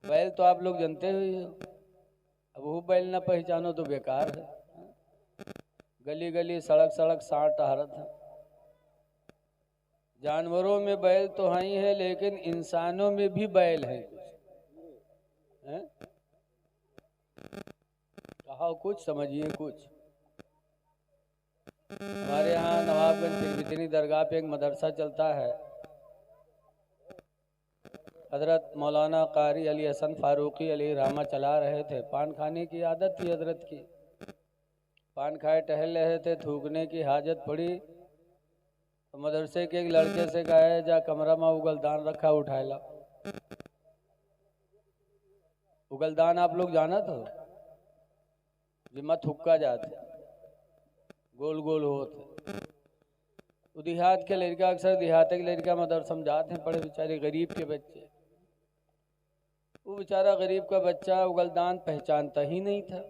बैल तो आप लोग जानते ही हो, अब वो बैल ना पहचानो तो बेकार है। गली गली सड़क सड़क सांड टहरत है। जानवरों में बैल तो हैं ही है, लेकिन इंसानों में भी बैल है कुछ है? कहा कुछ समझिए कुछ। हमारे यहाँ नवाबगंज पीरबितनी दरगाह पे एक मदरसा चलता है। हजरत मौलाना कारी अली हसन फारूकी अली रामा चला रहे थे। पान खाने की आदत थी हजरत की। पान खाए टहल रहे थे, थूकने की हाजत पड़ी तो मदरसे के एक लड़के से कहा, जा कमरा में उगलदान रखा उठाए ला। उगलदान आप लोग जाना तो जिम्मा थुक्का जाते, गोल गोल होते। वो देहात के लड़का, अक्सर देहात के लड़का मदर समझाते हैं, पढ़े बेचारे गरीब के बच्चे। वो बेचारा गरीब का बच्चा उगलदान पहचानता ही नहीं था।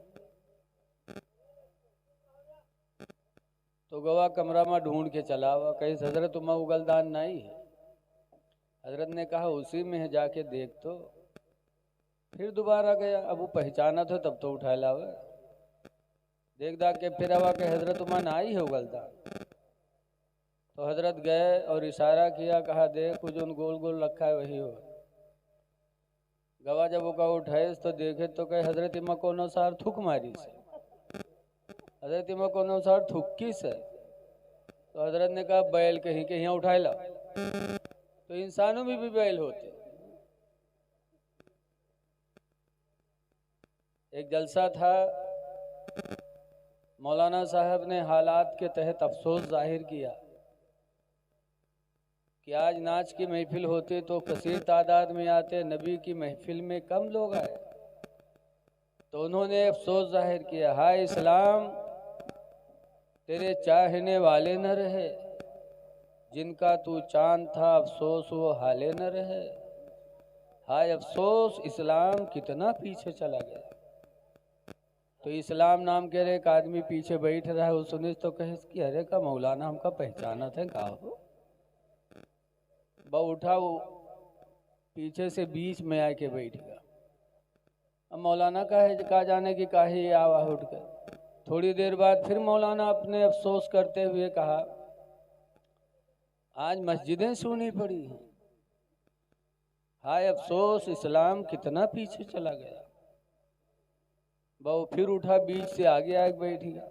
तो गवा कमरा में ढूंढ के चला हुआ, कहीं हजरत तुम्हें उगलदान नहीं है। हजरत ने कहा उसी में है, जाके देख तो। फिर दोबारा गया, अब वो पहचाना था तब तो उठा लावा। देख दाख के फिर आवा के हजरत तुम्हें ना ही है उगलदान। तो हजरत गए और इशारा किया, कहा देख वो जो गोल गोल रखा है वही हो। गवा जब वो उठाए तो देखे तो कहे हजरत इमा कोनो सार थुक मारी से, हजरत इमा कोनो सार थुक्की से। तो हजरत ने कहा बैल कहीं के यहाँ उठाए ला। तो इंसानों में भी बैल होते। एक जलसा था, मौलाना साहब ने हालात के तहत अफसोस जाहिर किया कि आज नाच की महफिल होती तो कसीर तादाद में आते, नबी की महफिल में कम लोग आए। तो उन्होंने अफसोस जाहिर किया, हाय इस्लाम तेरे चाहने वाले न रहे, जिनका तू चांद था अफसोस वो हाले न रहे। हाय अफसोस इस्लाम कितना पीछे चला गया। तो इस्लाम नाम के एक आदमी पीछे बैठ रहा है, वो सुने तो कहे कि अरे का मौलाना हमका पहचाना था, कहा हो बहु उठा, वो पीछे से बीच में आके बैठ गया। अब मौलाना कहा जाने की काहे आवा उठ कर। थोड़ी देर बाद फिर मौलाना अपने अफसोस करते हुए कहा, आज मस्जिदें सुनी पड़ी हैं। हाय अफसोस इस्लाम कितना पीछे चला गया। बहु फिर उठा, बीच से आगे आके बैठ गया।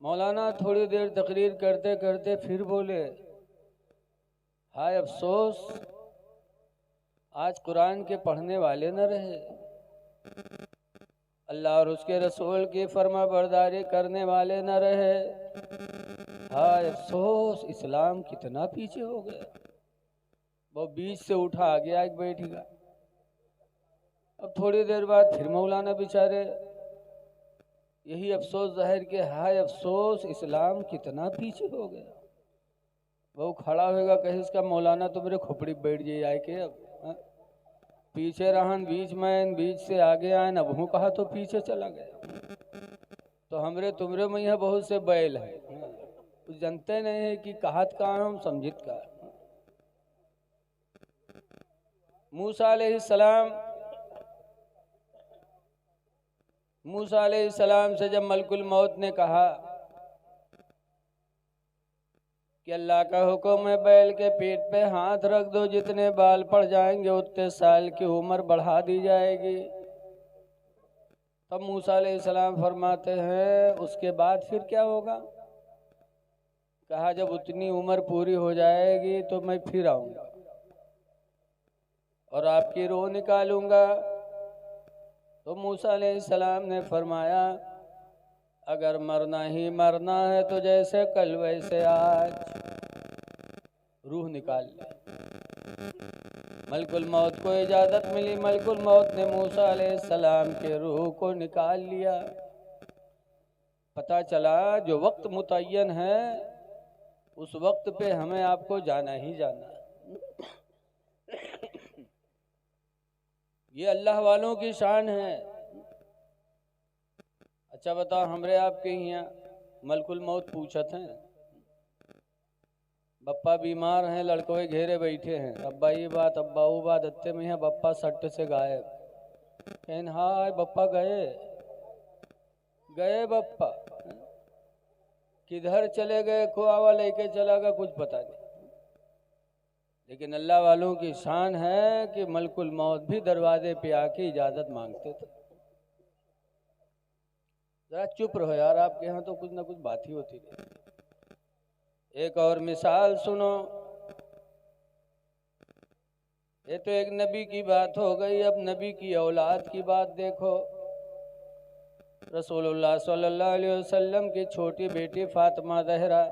मौलाना थोड़ी देर तकरीर करते करते फिर बोले, हाय अफसोस आज कुरान के पढ़ने वाले न रहे, अल्लाह और उसके रसूल की फरमा बरदारी करने वाले न रहे। हाय अफसोस इस्लाम कितना पीछे हो गया। वो बीच से उठा आगे आके बैठ गया। अब थोड़ी देर बाद फिर मौलाना बेचारे यही अफसोस जाहिर के, हाय अफसोस इस्लाम कितना पीछे हो गया। वो खड़ा होगा कहे इसका मौलाना तो मेरे खोपड़ी बैठ जाए आए के। अब पीछे रहन बीच में, बीच से आगे आए, अब हूँ कहा तो पीछे चला गया। तो हमरे तुमरे में यहाँ बहुत से बैल है, जानते नहीं है कि कहत का हम समझित का। मूसा अलैहिस्सलाम से जब मलकुल मौत ने कहा कि अल्लाह का हुक्म है बैल के पीठ पे हाथ रख दो, जितने बाल पड़ जाएंगे उतने साल की उम्र बढ़ा दी जाएगी। तब मूसा अलैहिस्सलाम फरमाते हैं उसके बाद फिर क्या होगा। कहा जब उतनी उम्र पूरी हो जाएगी तो मैं फिर आऊंगा और आपकी रूह निकालूंगा। तो मूसा अलैहिस्सलाम ने फरमाया अगर मरना ही मरना है तो जैसे कल वैसे आज रूह निकाल ले। मलकुल मौत को इजाजत मिली, मलकुल मौत ने मूसा अलैहिस्सलाम के रूह को निकाल लिया। पता चला जो वक्त मुतय्यन है उस वक्त पे हमें आपको जाना ही जाना। ये अल्लाह वालों की शान है। अच्छा बताओ हमरे आपके यहाँ मलकुल मौत पूछत हैं, बप्पा बीमार हैं, लड़कों घेरे बैठे हैं, अब्बा ये बात अब्बा वो बात, अत्ते में है बप्पा सट्ट से गायब। कहन हाय बप्पा गए गए बप्पा, किधर चले गए, खुआवा लेके चला गया, कुछ पता नहीं। लेकिन अल्लाह वालों की शान है कि मलकुल मौत भी दरवाजे पे आके इजाजत मांगते थे। जरा चुप रहो यार, आपके यहाँ तो कुछ ना कुछ बात ही होती रहती। एक और मिसाल सुनो, ये तो एक नबी की बात हो गई, अब नबी की औलाद की बात देखो। रसूलुल्लाह सल्लल्लाहु अलैहि वसल्लम की छोटी बेटी फातिमा ज़हरा,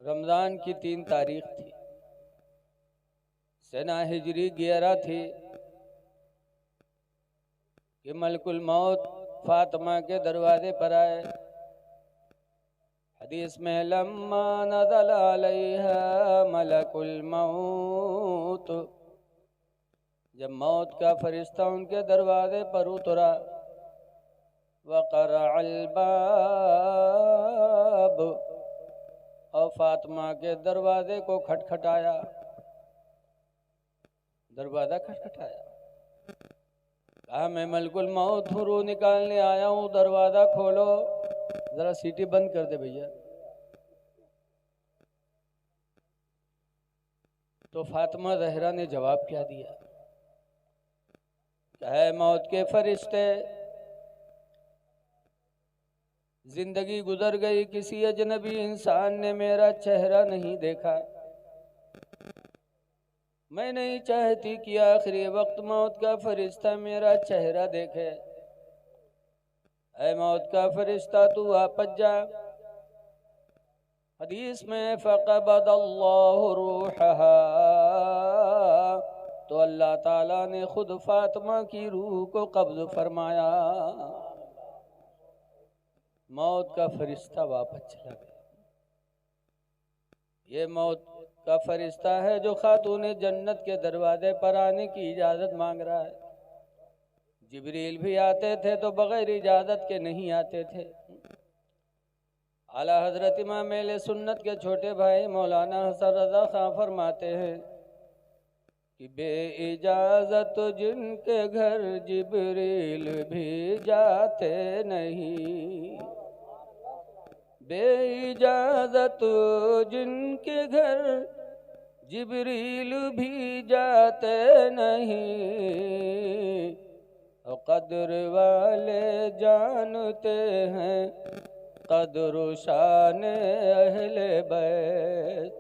रमज़ान की 3 तारीख थी, सना हिजरी 11 थी कि मलकुल मौत फातिमा के दरवाजे पर आए। हदीस में लम्मा नज़ल अलैहा मलकुल मौत, जब मौत का फरिश्ता उनके दरवाजे पर उतरा, वक़रअल बाब, और फातिमा के दरवाजे को खटखटाया, दरवाजा खटखटाया, कहा मैं मलकुल मौत हूँ, रूह निकालने आया हूँ, दरवाजा खोलो, जरा सीटी बंद कर दे भैया। तो फातिमा ज़हरा ने जवाब क्या दिया, है मौत के फरिश्ते, जिंदगी गुजर गई, किसी अजनबी इंसान ने मेरा चेहरा नहीं देखा, मैं नहीं चाहती कि आखिरी वक्त मौत का फरिश्ता मेरा चेहरा देखे। ऐ मौत का फरिश्ता तू वापस जा। हदीस में फ़क़बदल्लाहु रूहहा, तो अल्लाह ताला ने खुद फातिमा की रूह को कब्ज़ फरमाया, मौत का फरिश्ता वापस चला गया। ये मौत का फरिश्ता है जो खातूने जन्नत के दरवाजे पर आने की इजाज़त मांग रहा है। जिब्रील भी आते थे तो बगैर इजाज़त के नहीं आते थे। आला हजरत इमाम मेले सुन्नत के छोटे भाई मौलाना हसन रज़ा खां फरमाते हैं कि बे इजाज़त जिनके घर जिब्रील भी जाते नहीं, बे इजाज़त जिनके घर जिब्रील भी जाते नहीं, कद्र वाले जानते हैं कद्र शान अहले बैत।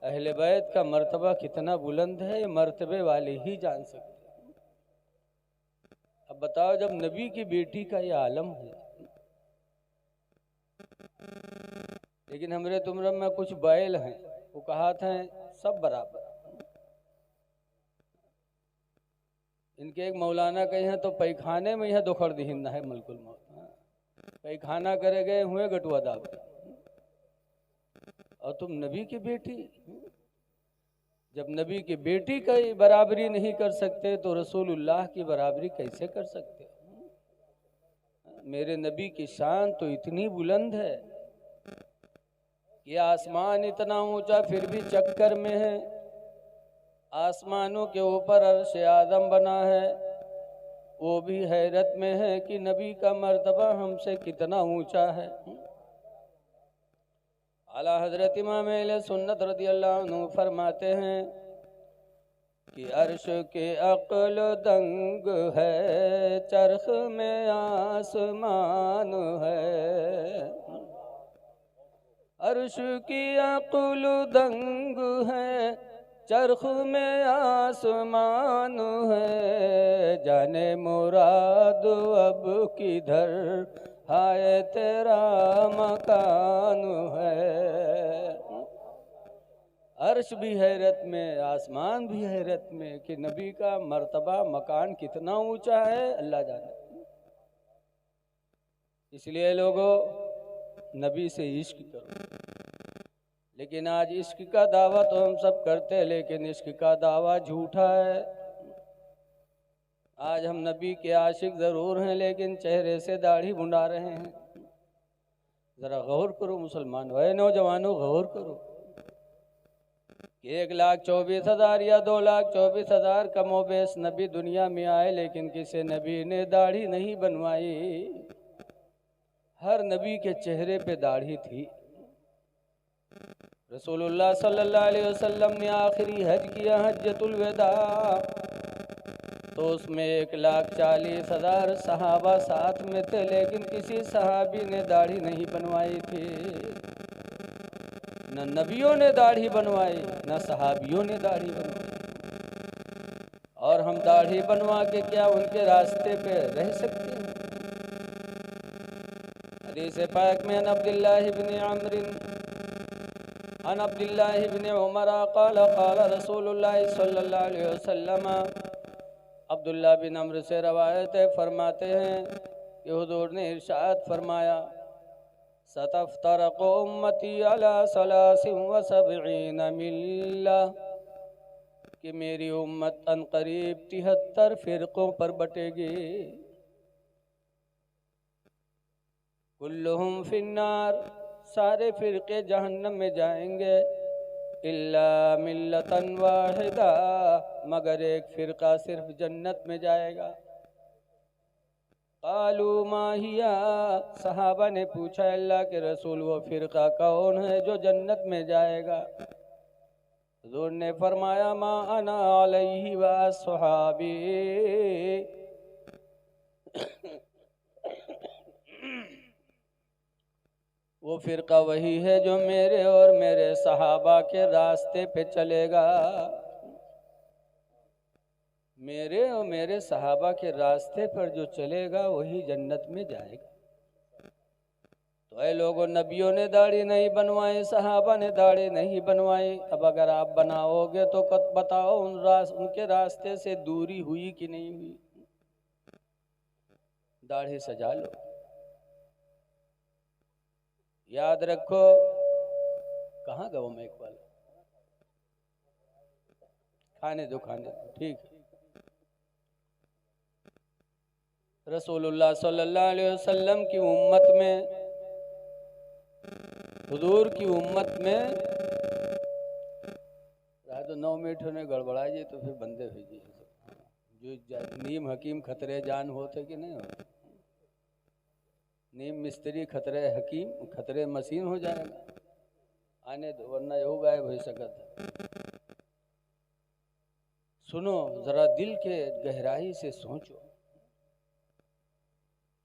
अहले बैत का मर्तबा कितना बुलंद है, ये मर्तबे वाले ही जान सकते हैं। अब बताओ, जब नबी की बेटी का ये आलम है, लेकिन हमरे तुमरे में कुछ बैल हैं, वो कहात हैं सब बराबर। इनके एक मौलाना कहे हैं तो पैखाने में यह दुखड़ दिहिंदा है मलकुल मौत, पैखाना करे गए हुए गटुआ दाब, और तुम नबी की बेटी। जब नबी की बेटी का बराबरी नहीं कर सकते तो रसूलुल्लाह की बराबरी कैसे कर सकते? मेरे नबी की शान तो इतनी बुलंद है कि आसमान इतना ऊंचा फिर भी चक्कर में है, आसमानों के ऊपर अर्श आज़म बना है, वो भी हैरत में है कि नबी का मर्तबा हमसे कितना ऊंचा है। आला हजरत इमाम अहले सुन्नत रज़ियल्लाहु अन्हु फरमाते हैं कि अर्श के अक्ल दंग है, चरख में आसमान है, अर्श की अक्ल दंग है, चरख में आसमान है, जाने मुराद अब किधर हाय तेरा मकान है। अर्श भी हैरत में, आसमान भी हैरत में कि नबी का मर्तबा मकान कितना ऊंचा है, अल्लाह जाने। इसलिए लोगों, नबी से इश्क करो। लेकिन आज इश्क का दावा तो हम सब करते हैं, लेकिन इश्क का दावा झूठा है। आज हम नबी के आशिक ज़रूर हैं, लेकिन चेहरे से दाढ़ी मुंडा रहे हैं। जरा गौर करो मुसलमानों, है नौजवानों, गौर करो। 1,24,000 या 2,24,000 कमोबेश नबी दुनिया में आए, लेकिन किसी नबी ने दाढ़ी नहीं बनवाई। हर नबी के चेहरे पे दाढ़ी थी। रसूलुल्लाह सल्लल्लाहु अलैहि वसल्लम ने आखिरी हज किया, हज्जतुल विदा, तो उसमें 1,40,000 सहाबा साथ में थे, लेकिन किसी सहाबी ने दाढ़ी नहीं बनवाई थी। न नबियों ने दाढ़ी बनवाई, न सहाबियों ने दाढ़ी बनवाई। और हम दाढ़ी बनवा के क्या उनके रास्ते पे रह सकते हैं? हदीस पाक में अब्दुल्लाह इब्न अम्र अन अब्दुल्लाह इब्न उमर क़ाल क़ाल रसूलुल्लाह सल्लल्लाहु अलैहि वसल्लम, अब्दुल्लाह बिन अम्र से रवायत है, फरमाते हैं कि हुजूर ने इरशाद फरमाया, सतफ्तरक़ु उम्मती अला सलासिन व सबईन मिल्ला, कि मेरी उम्मत अनकरीब 73 फिरकों पर बटेगी। कुल्लुहुम फिन्नार, सारे फिरके जहन्नम में जाएंगे, इल्ला मिल्लतन वाहिदा, मगर एक फिरका सिर्फ जन्नत में जाएगा। कालू माहिया, सहाबा ने पूछा अल्लाह के रसूल वो फिरका कौन है जो जन्नत में जाएगा? हुजूर ने फरमाया मा अना अलैहि व अस्हाबी, वो फिरका वही है जो मेरे और मेरे सहाबा के रास्ते पे चलेगा। मेरे और मेरे सहाबा के रास्ते पर जो चलेगा वही जन्नत में जाएगा। तो ऐ लोगों, नबियों ने दाढ़ी नहीं बनवाई, सहाबा ने दाढ़ी नहीं बनवाई। अब अगर आप बनाओगे तो बताओ उनके रास्ते से दूरी हुई कि नहीं हुई? दाढ़ी सजा लो। याद रखो, कहाँ गया वो मैक वाला? खाने दो, ठीक है। रसूलुल्लाह सल्लल्लाहु अलैहि वसल्लम की उम्मत में, हुजूर की उम्मत में तो 9 मिनट होने गड़बड़ा जी तो फिर बंदे भेजिए। जो नीम हकीम खतरे जान होते कि नहीं होते? नीम मिस्त्री खतरे हकीम, खतरे मशीन हो जाएगा। आने दो, वरना हो गायब हो सकता। सुनो, जरा दिल के गहराई से सोचो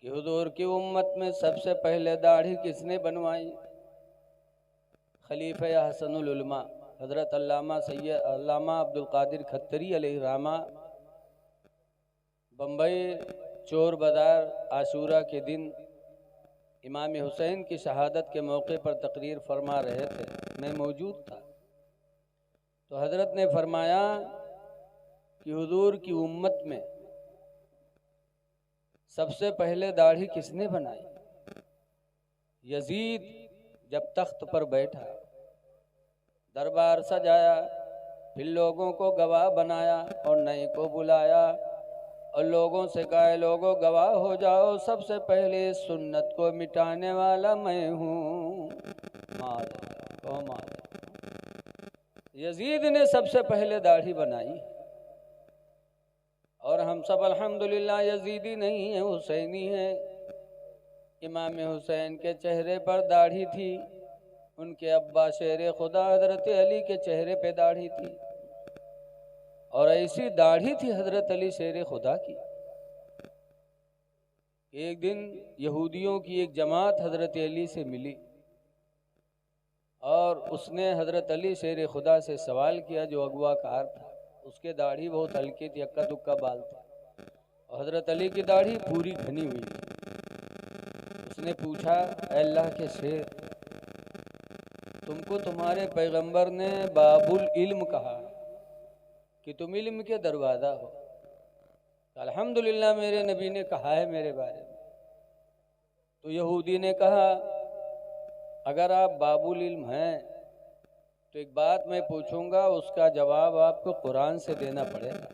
कि हुजूर की उम्मत में सबसे पहले दाढ़ी किसने बनवाई? खलीफा हसनुल उलमा हजरत अल्लामा सैयद अल्लामा अब्दुल कादिर खत्तरी अलैहि रहमा बम्बई चोर बाजार आशूरा के दिन इमाम हुसैन की शहादत के मौके पर तकरीर फरमा रहे थे। मैं मौजूद था। तो हजरत ने फरमाया कि हुजूर की उम्मत में सबसे पहले दाढ़ी किसने बनाई? यजीद जब तख्त पर बैठा, दरबार सजाया, फिर लोगों को गवाह बनाया और नई को बुलाया और लोगों से कहा, लोगों गवाह हो जाओ, सबसे पहले सुन्नत को मिटाने वाला मैं हूँ। यजीद ने सबसे पहले दाढ़ी बनाई और हम सब अल्हम्दुलिल्लाह यजीदी नहीं है, हुसैनी है। इमाम हुसैन के चेहरे पर दाढ़ी थी, उनके अब्बा शेर खुदा हजरत अली के चेहरे पे दाढ़ी थी, और ऐसी दाढ़ी थी हजरत अली शेर खुदा की। एक दिन यहूदियों की एक जमात हजरत अली से मिली और उसने हजरत अली शेर खुदा से सवाल किया, जो अगवाकार था। उसके दाढ़ी बहुत हल्की थी, अक्का दुक्का बाल था, और हजरत अली की दाढ़ी पूरी घनी हुई थी। उसने पूछा, अल्लाह के शेर, तुमको तुम्हारे पैगंबर ने बाबुल इल्म कहा कि तुम इल्म के दरवाज़ा हो। अल्हम्दुलिल्लाह मेरे नबी ने कहा है मेरे बारे में। तो यहूदी ने कहा, अगर आप बाबुल इल्म हैं तो एक बात मैं पूछूंगा, उसका जवाब आपको कुरान से देना पड़ेगा।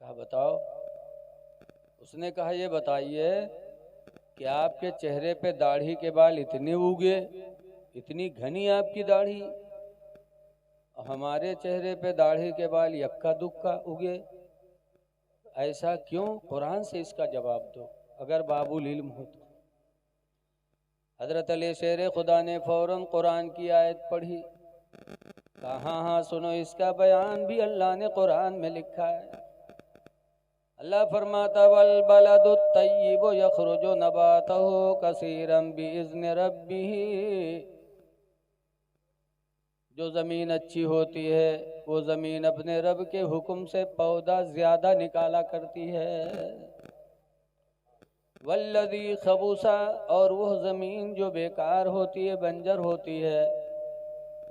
कहा बताओ। उसने कहा, ये बताइए कि आपके चेहरे पे दाढ़ी के बाल इतने उगे, इतनी घनी आपकी दाढ़ी, हमारे चेहरे पे दाढ़ी के बाल यक्का दुक्का उगे, ऐसा क्यों? कुरान से इसका जवाब दो अगर बाबुल इल्म हो तो। हजरत अली शेर खुदा ने फौरन कुरान की आयत पढ़ी, कहा हाँ सुनो, इसका बयान भी अल्लाह ने कुरान में लिखा है। अल्लाह फरमाता वल बलदु तय्यिबु यखरुजु नबातहु कसीरन बिइज़्नि रब्बिही, जो ज़मीन अच्छी होती है वो ज़मीन अपने रब के हुक्म से पौधा ज़्यादा निकाला करती है। वल्लज़ी खबूसा, और वह ज़मीन जो बेकार होती है, बंजर होती है,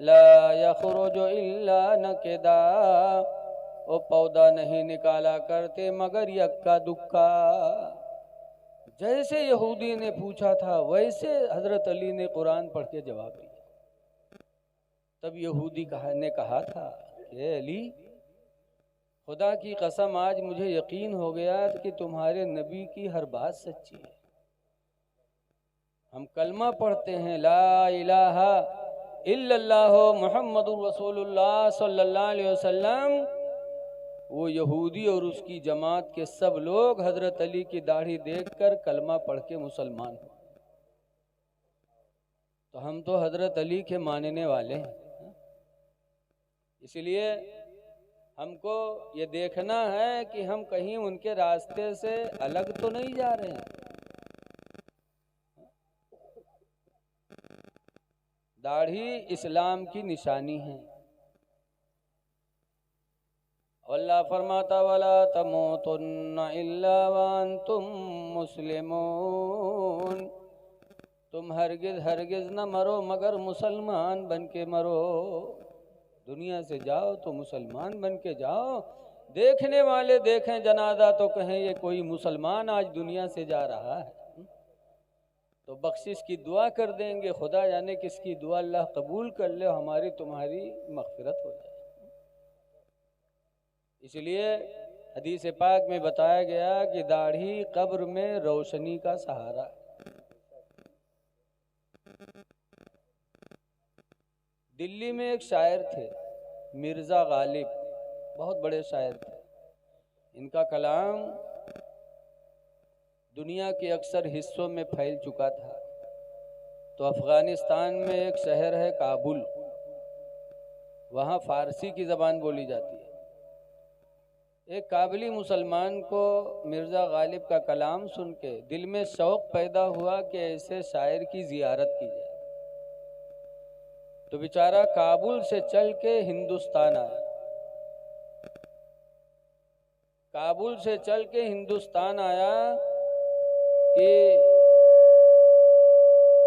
ला यखरुजु इल्ला नकिदा, वो पौधा नहीं निकाला करते मगर यक्का दुक्का। जैसे यहूदी ने पूछा था वैसे हजरत अली ने कुरान पढ़ के जवाब दिया। तब यहूदी ने कहा था कि अली, खुदा की कसम आज मुझे यकीन हो गया कि तुम्हारे नबी की हर बात सच्ची है। हम कलमा पढ़ते हैं ला इलाहा इल्लल्लाहु मुहम्मदुर रसूलुल्लाह सल्लल्लाहु अलैहि वसल्लम, वो यहूदी और उसकी जमात के सब लोग हजरत अली की दाढ़ी देखकर कलमा पढ़ के मुसलमान हुए। तो हम तो हजरत अली के मानने वाले हैं, इसलिए हमको ये देखना है कि हम कहीं उनके रास्ते से अलग तो नहीं जा रहे हैं। दाढ़ी इस्लाम की निशानी है। अल्लाह फरमाता वला तमूतुन्ना इल्ला वअंतुम मुस्लिमून, तुम हरगिज हरगिज न मरो मगर मुसलमान बन के मरो। दुनिया से जाओ तो मुसलमान बन के जाओ। देखने वाले देखें जनाजा तो कहें ये कोई मुसलमान आज दुनिया से जा रहा है, तो बख्शिश की दुआ कर देंगे। खुदा जाने किसकी दुआ अल्लाह कबूल कर ले, हमारी तुम्हारी मग़फ़िरत हो जाए। इसलिए हदीस पाक में बताया गया कि दाढ़ी कब्र में रोशनी का सहारा। दिल्ली में एक शायर थे मिर्ज़ा गालिब, बहुत बड़े शायर थे। इनका कलाम दुनिया के अक्सर हिस्सों में फैल चुका था। तो अफ़गानिस्तान में एक शहर है काबुल, वहाँ फ़ारसी की ज़बान बोली जाती है। एक काबुली मुसलमान को मिर्ज़ा गालिब का कलाम सुन के दिल में शौक़ पैदा हुआ कि ऐसे शायर की ज़ियारत की जाए। तो बेचारा काबुल से चल के हिंदुस्तान आया। काबुल से चल के हिंदुस्तान आया कि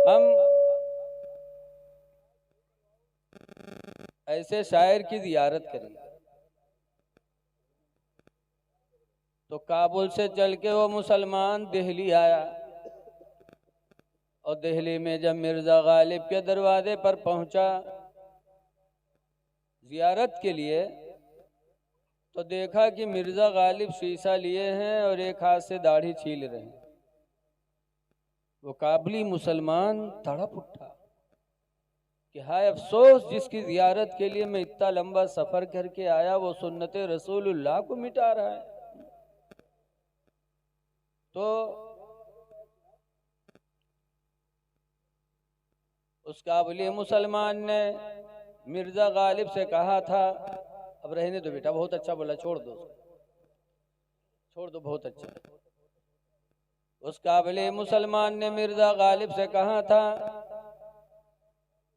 हम ऐसे शायर की ज़ियारत करेंगे। तो काबुल से चल के वो मुसलमान दिल्ली आया, और दिल्ली में जब मिर्ज़ा गालिब के दरवाजे पर पहुंचा ज़ियारत के लिए, तो देखा कि मिर्ज़ा गालिब शीशा लिए हैं और एक हाथ से दाढ़ी छील रहे हैं। वो काबुली मुसलमान तड़प उठा कि हाय अफसोस, जिसकी ज़ियारत के लिए मैं इतना लंबा सफ़र करके आया वो सुन्नते रसूलुल्लाह को मिटा रहा है। तो उस काबुली मुसलमान ने मिर्ज़ा गालिब से कहा था, अब रहने दो बेटा, बहुत अच्छा बोला, छोड़ दो, बहुत अच्छा। उस काबुली मुसलमान ने मिर्ज़ा गालिब से कहा था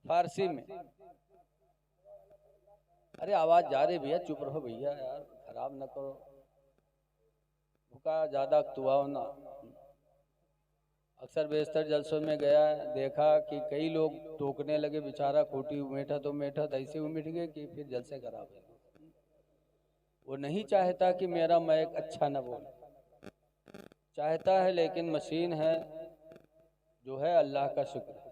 फारसी में, अरे आवाज़ जा रही भैया, चुप रहो भैया यार, खराब ना करो, भूखा ज़्यादा अक्तुआओ ना। अक्सर बेशतर जलसों में गया, देखा कि कई लोग टोकने लगे, बेचारा कोटी उमेठा तो मेठा ऐसे उमिट गए कि फिर जलसे खराब है। वो नहीं चाहता कि मेरा मैक अच्छा न बोले, चाहता है, लेकिन मशीन है जो है, अल्लाह का शुक्र है।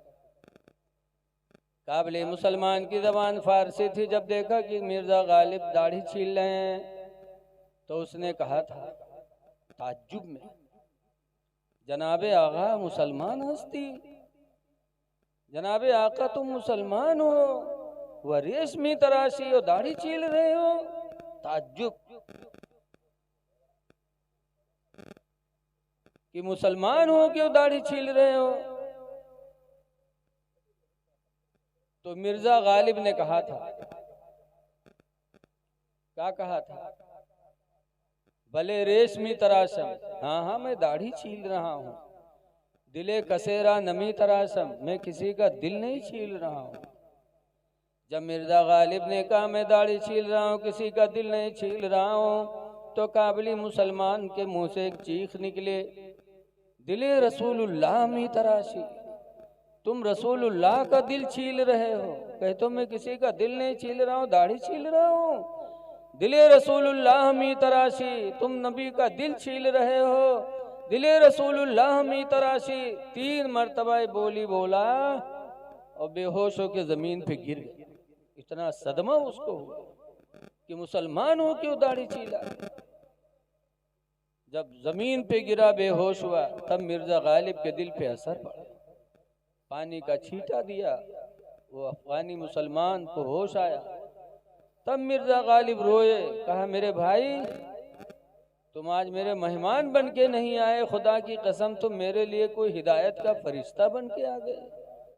काबिल मुसलमान की ज़बान फारसी थी। जब देखा कि मिर्ज़ा गालिब दाढ़ी छील रहे हैं तो उसने कहा था ताज्जुब में, जनाबे आगा मुसलमान हस्ती, जनाबे आका तुम मुसलमान हो, वह रेशमी तराशी और दाढ़ी चील रहे हो। ताज्जुब कि मुसलमान हो क्यों दाढ़ी छील रहे हो। तो मिर्जा गालिब ने कहा था, क्या कहा था, भले रेशमी तराशम, हाँ हाँ मैं दाढ़ी छील रहा हूँ, दिले कसेरा नमी तराशम, मैं किसी का दिल नहीं छील रहा हूँ। जब मिर्जा गालिब ने कहा मैं दाढ़ी छील रहा हूँ, किसी का दिल नहीं छील रहा हूँ, तो काबिली मुसलमान के मुंह से एक चीख निकले, दिले रसूलुल्लाह मी तराशी, तुम रसूलुल्लाह का दिल छील रहे हो। कहे तो मैं किसी का दिल नहीं छील रहा हूँ, दाढ़ी छील रहा हूँ। दिले रसूलुल्लाह मी तराशी, तुम नबी का दिल छील रहे हो। दिले रसूलुल्लाह मी तराशी 3 मर्तबा बोली बोला और बेहोश होकर जमीन पे गिर गया। इतना सदमा उसको हुआ कि मुसलमान हो क्यों दाढ़ी छीला। जब जमीन पे गिरा बेहोश हुआ, तब मिर्जा गालिब के दिल पे असर पड़ा, पानी का छींटा दिया, वो अफगानी मुसलमान को होश आया। तब मिर्जा गालिब रोए, कहा मेरे भाई तुम आज मेरे मेहमान बन के नहीं आए, खुदा की कसम तुम मेरे लिए कोई हिदायत का फरिश्ता बन के आ गए।